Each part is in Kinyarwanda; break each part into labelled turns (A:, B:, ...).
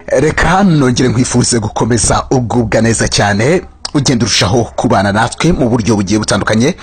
A: Reka nongere nkwifuze gukomeza ugubwa neza cyane ugenda urushaho kubana natwe mu buryo bugiye butandukanye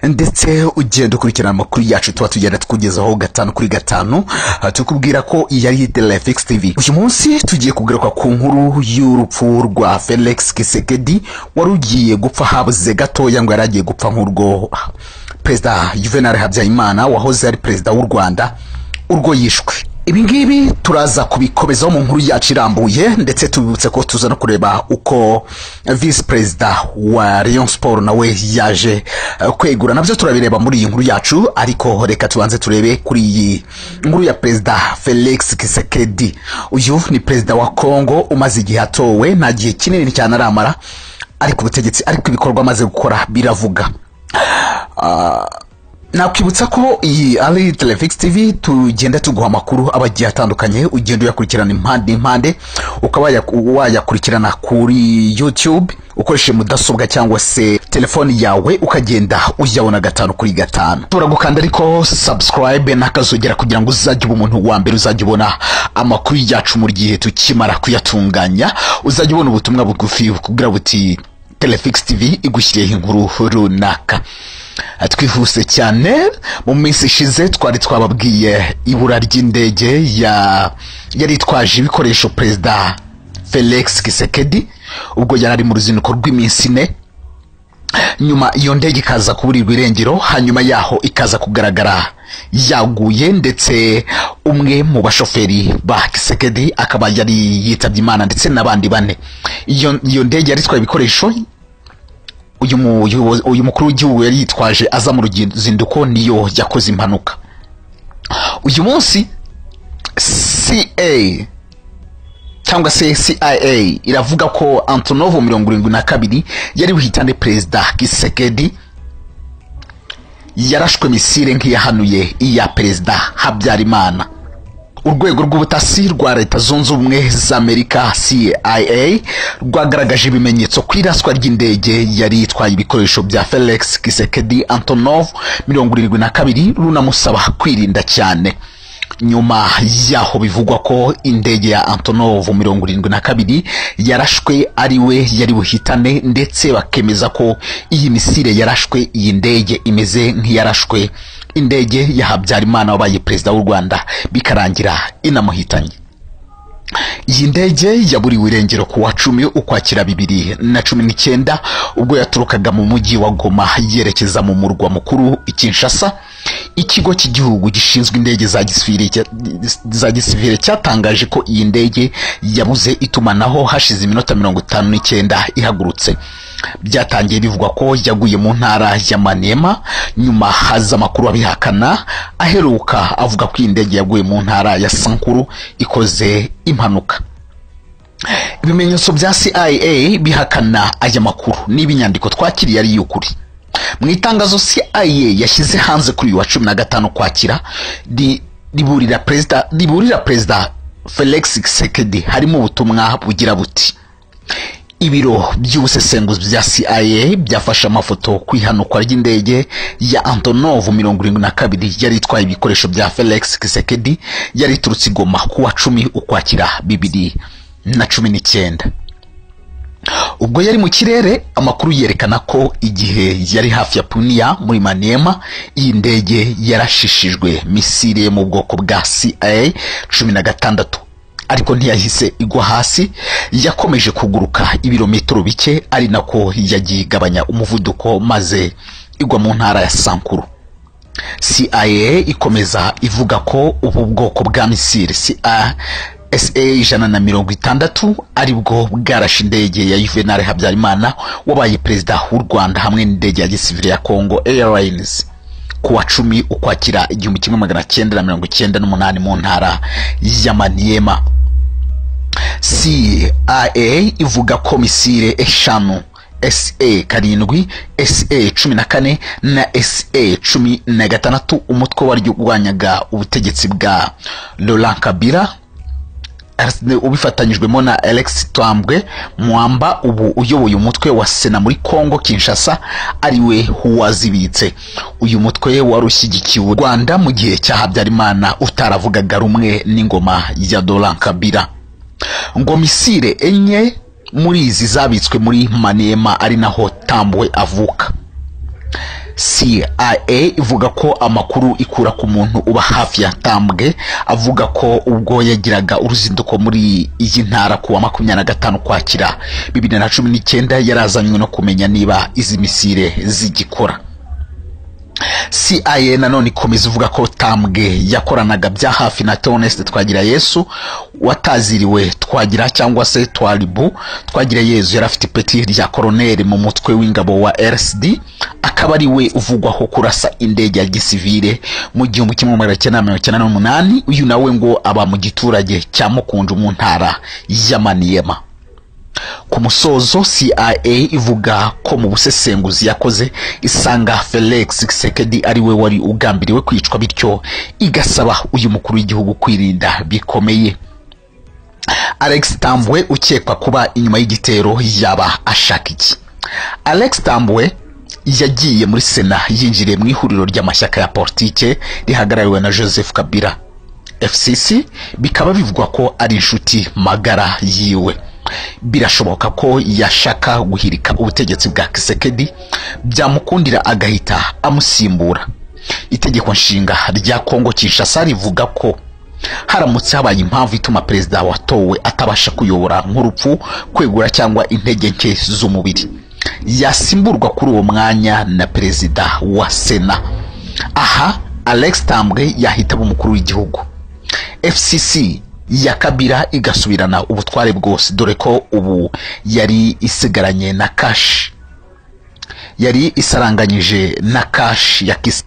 A: ndetse ugenda ukurikirana amakuru yacu tuba tugenda tukugezaho gatanu kuri gatanu. Tukubwira ko iyi ari Telefix TV. Uyu munsi tugiye kugaruka ku nkuru y'urupfu rwa Felix Tshisekedi wari ugiye gupfa habuze gatoya ngo yaragiye gupfa nk'urwo Perezida Juvenal Habyarimana wahoze ari Perezida w'u Rwanda urwo yishwe. Ibi ngibi turaza kubikomezaho mu nkuru yacu irambuye ndetse tubibutse ko tuza no kureba uko Vice President wa Rayon Sport nawe yaje kwegura. Nabyo turabireba muri iyi nkuru yacu, ariko reka tubanze turebe kuri iyi nkuru ya Perezida Felix Tshisekedi. Uyu ni Perezida wa Congo umaze igihe atowe, nta gihe kinini cyane aramara ariko ubutegetsi ariko ibikorwa amaze gukora biravuga. Nakwibutsa ko iyi ari Telefix TV, tugenda tuguha amakuru abagiye atandukanye, ugenda uyakurikirana impande ukaba wayakurikirana kuri YouTube ukoresheje mudasobwa cyangwa se telefoni yawe, ukagenda uyabona gatanu kuri gatanu. Turagukanda ariko subscribe nakazogera kugira ngo uzajye uba umuntu wa mbere uzajye ubona amakuru yacu mu gihe tukimara kuyatunganya, uzajye ubona ubutumwa bugufi kugira buti Telefix TV igushyiriyeho inkuru runaka. Twihuse cyane, mu minsi ishize twari twababwiye ibura ry'indege yari itwaje ibikoresho Perezida Felix Tshisekedi ubwo yari ari mu ruzinduko rw'iminsi 4. Nyuma iyo ndege ikaza kuburirwa irengero, hanyuma yaho ikaza kugaragara yaguye, ndetse umwe mu bashoferi ba Tshisekedi akaba yari yitabye Imana ndetse n'abandi 4. Iyo ndege yari itwaye ibikoresho uyu mukuru w'igihugu yari yitwaje aza mu ruzinduko niyo yakoze impanuka. Uyu munsi CA cyangwa se CIA iravuga ko Antonov 72 yari buhitane Perezida Tshisekedi, yarashwe misile nk'iyahanuye iya Perezida Habyarimana. Urwego rw'ubutasi rwa Leta Zunze Ubumwe za Amerika CIA rwagaragaje ibimenyetso kwiraswa ry'indege yari itwaye ibikoresho bya Felix Tshisekedi Antonov 72 runamusaba kwirinda cyane. Nyuma yaho bivugwa ko indege ya Antonov 72 yarashwe ari we yari buhitane, ndetse bakemeza ko iyi misile yarashwe iyi ndege imeze nk'iyarashwe indege ya Habyarimana wabaye Perezida w'u Rwanda bikarangira inamuhitanye. Iyi ndege yaburiwe irengero ku wa 10 Ukwakira 2019 ubwo yaturukaga mu mujyi wa Goma yerekeza mu murwa mukuru Kinshasa. Ikigo cy'igihugu gishinzwe indege za gisivile cyatangaje ko iyi ndege yabuze itumanaho hashize iminota 59 ihagurutse. Byatangiye bivugwa ko yaguye mu ntara ya Maniema, nyuma haza amakuru abihakana aheruka avuga ko indege yaguye mu ntara ya Sankuru ikoze impanuka. Ibimenyetso bya CIA bihakana aya makuru n'ibinyandiko twakiriye ari y'ukuri. Mu itangazo CIA yashyize hanze kuri wa 15 Ukwakira riburira Perezida Felix Tshisekedi, harimo ubutumwa bugira buti: ibiro by'ubusesenguzi bya CIA byafashe amafoto kwihanukwa ry'indege ya Antonov 72 yari itwaye ibikoresho bya Felix Tshisekedi yari iturutse Goma ku wa 10 Ukwakira 2019. Ubwo yari mu kirere, amakuru yerekana ko igihe yari hafi ya Punia muri Maniema, iyi ndege yarashishijwe misile mu bwoko bwa CIA 16, ariko ntiyahise igwa hasi, yakomeje kuguruka ibirometero bike, ari nako yagiye igabanya umuvuduko maze igwa mu ntara ya Sankuru. CIA ikomeza ivuga ko ubu bwoko bwa misile SA-160 ari bwo bwarashe indege ya Juvenal Habyarimana wabaye Perezida w'u Rwanda hamwe n'indege ya gisivile ya Congo Airlines ku wa 10 Ukwakira 1998 mu ntara ya Maniema. CIA ivuga ko misile eshanu SA-7, SA-14 na SA-16 umutwe wari urwanyaga ubutegetsi bwa Laurent Kabila ubifatanyijwemo na Alex Twambwe Mwamba ubu uyoboye umutwe wa Sena muri Congo Kinshasa ariwe wazibitse. Uyu mutwe warushyigikiye u Rwanda mu gihe cya Habyarimana utaravugaga rumwe n'ingoma ya Laurent Kabila. ngo misile enye muri izi zabitswe muri Maniema ari naho Tambwe avuka. CIA ivuga ko amakuru ikura ku muntu uba hafi ya Tambwe avuga ko ubwo yagiraga uruzinduko muri iyi ntara kuwa 25 Ukwakira 2019 yarazanywe no kumenya niba izi misile zigikora. CIA nanone ikomeza ivuga ko Tambwe yakoranaga bya hafi na Theoneste Twagirayesu wataziriwe Twagira cyangwa se Twalibu. Twagirayesu yari afite ipeti rya colonel mu mutwe w'ingabo wa RSD, akaba ari we uvugwaho kurasa indege ya gisivile mu 1998. Uyu nawe ngo aba mu giturage cya Mukunju mu ntara ya Maniema. Ku musozo CIA ivuga ko mu busesenguzi yakoze isanga Felix Tshisekedi ari we wari ugambiriwe kwicwa, bityo igasaba uyu mukuru w'igihugu kwirinda bikomeye. Alex Tambwe ukekwa kuba inyuma y'igitero yaba ashaka iki? Alex Tambwe yagiye muri Sena yinjiriye mu ihuriro ry'amashyaka ya politike rihagarariwe na Joseph Kabila FCC, bikaba bivugwa ko ari inshuti magara yiwe. Birashoboka ko yashaka guhirika ubutegetsi bwa Tshisekedi byamukundira agahita amusimbura. Itegeko nshinga rya Kongo Kinshasa rivuga ko haramutse habaye impamvu ituma perezida watowe atabasha kuyobora nk'urupfu, kwegura cyangwa intege nke z'umubiri, yasimburwa kuri uwo mwanya na perezida wa Sena. Aha Alex Tambwe yahita umukuru w'igihugu. FCC ya Kabila igasubirana ubutware bwose, dore ko ubu yari isigaranye na cash, yari isaranganyije na cash ya Kisi.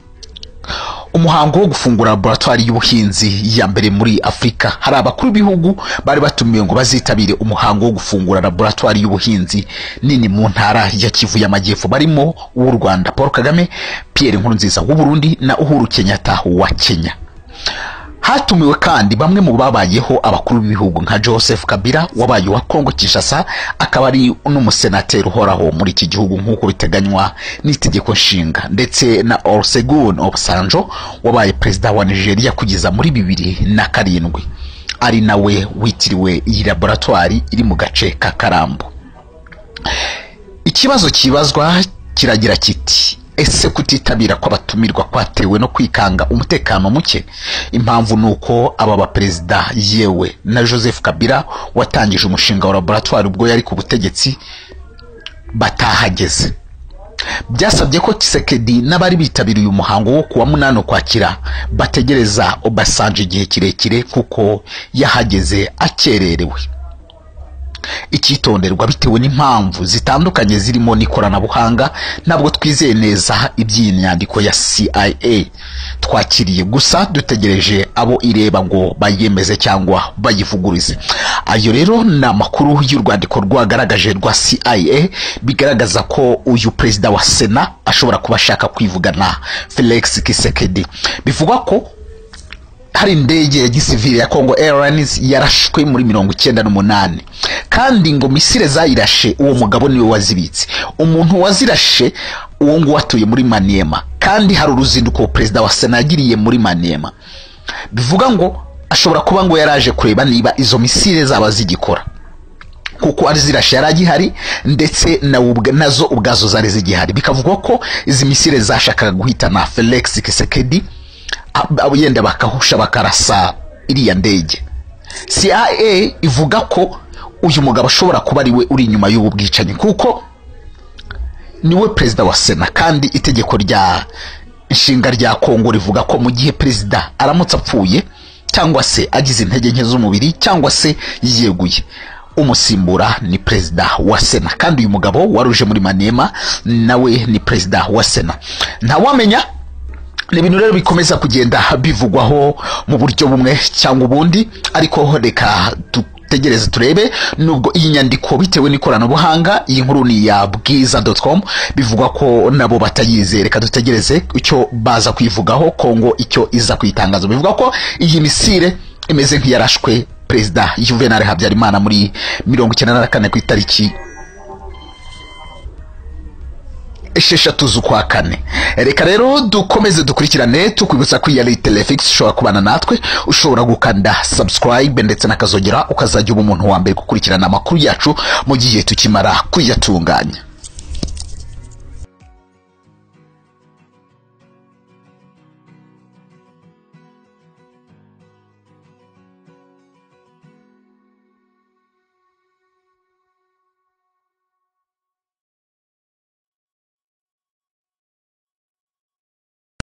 A: Umuhango wo gufungura laboratoire y'ubuhinzi ya mbere muri Afrika, hari abakuru b'ibihugu bari batumiwe ngo bazitabire umuhango wo gufungura laboratoire y'ubuhinzi nini mu ntara ya Kivu y'Amajyepfo, barimo uw'u Rwanda Paul Kagame, Pierre Nkurunziza w'u Burundi na Uhuru Kenyatta wa Kenya. Hatumiwe kandi bamwe mu babayeho abakuru b'ibihugu nka Joseph Kabila wabaye wa Kongo Kinshasa, akaba ari n'umusenateri uhoraho muri iki gihugu nk'uko biteganywa n'itegeko nshinga, ndetse na Olusegun Obasanjo wabaye perezida wa Nigeria kugeza muri 2007, ari nawe witiriwe iyi laboratoire iri mu gace ka Karambo. Ikibazo kibazwa kiragira kiti: ese kutitabira kw'abatumirwa kwatewe no kwikanga umutekano muke? Impamvu nuko aba baperezida yewe na Joseph Kabila watangije umushinga wa laboratoire ubwo yari ku butegetsi batahageze. Byasabye ko Tshisekedi n'abari bitabiriye umuhango wo kuwa 8 Ukwakira bategereza Obasanjo igihe kirekire kuko yahageze akererewe. Ikitonderwa bitewe n'impamvu zitandukanye zirimo n'ikoranabuhanga, ntabwo twizeye neza iby'inyandiko ya CIA twakiriye, gusa dutegereje abo ireba ngo bayemeze cyangwa bayivugurize. Ayo rero ni amakuru y'urwandiko rwagaragaje rwa CIA bigaragaza ko uyu perezida wa Sena ashobora kuba ashaka kwivugana Felix Tshisekedi. Bivugwa ko hari indege ya gisivile ya Congo Airlines yarashwe muri 1998, kandi ngo misile zayirashe uwo mugabo niwe wazibitse. Umuntu wazirashe uwo ngo watuye muri Maniema, kandi hari uruzinduko perezida wa Sena yagiriye muri Maniema. Bivuga ngo ashobora kuba ngo yaraje kureba niba izo misile zaba zigikora, kuko ari zirashe yaragihari, ndetse nazo ubwazo zari zigihari. Bikavugwa ko izi misile zashakaga guhitana Felix Tshisekedi, abo yenda bakahusha bakarasa iriya ndege. CIA ivuga ko uyu mugabo ashobora kuba ari we uri inyuma y'ubu bwicanyi, kuko niwe perezida wa Sena, kandi itegeko rya nshinga rya Kongo rivuga ko mu gihe perezida aramutse apfuye cyangwa se agize intege nke z'umubiri cyangwa se yeguye, umusimbura ni perezida wa Sena, kandi uyu mugabo waruje muri Maniema nawe ni perezida wa Sena. Ntawamenya, ni ibintu rero bikomeza kugenda bivugwaho mu buryo bumwe cyangwa ubundi, ariko reka tegereze turebe. Nubwo iyi nyandiko bitewe n'ikoranabuhanga, iyi nkuru ni ya bwiza.com, bivugwa ko nabo batayize. Reka dutegereze icyo baza kwivugaho Kongo, icyo iza kwitangaza. Bivugwa ko iyi misile imeze nk'iyarashwe perezida Juvenal Habyarimana muri 1994 ku itariki esheshatu z'ukwa kane. Reka rero dukomeze dukurikirane tukwibutsa ko iyi Telefix ushobora kubana natwe, ushobora gukanda subscribe ndetse nakazogera ukazajya uba umuntu wa mbere gukurikirana amakuru yacu mu gihe tukimara kuyatunganya.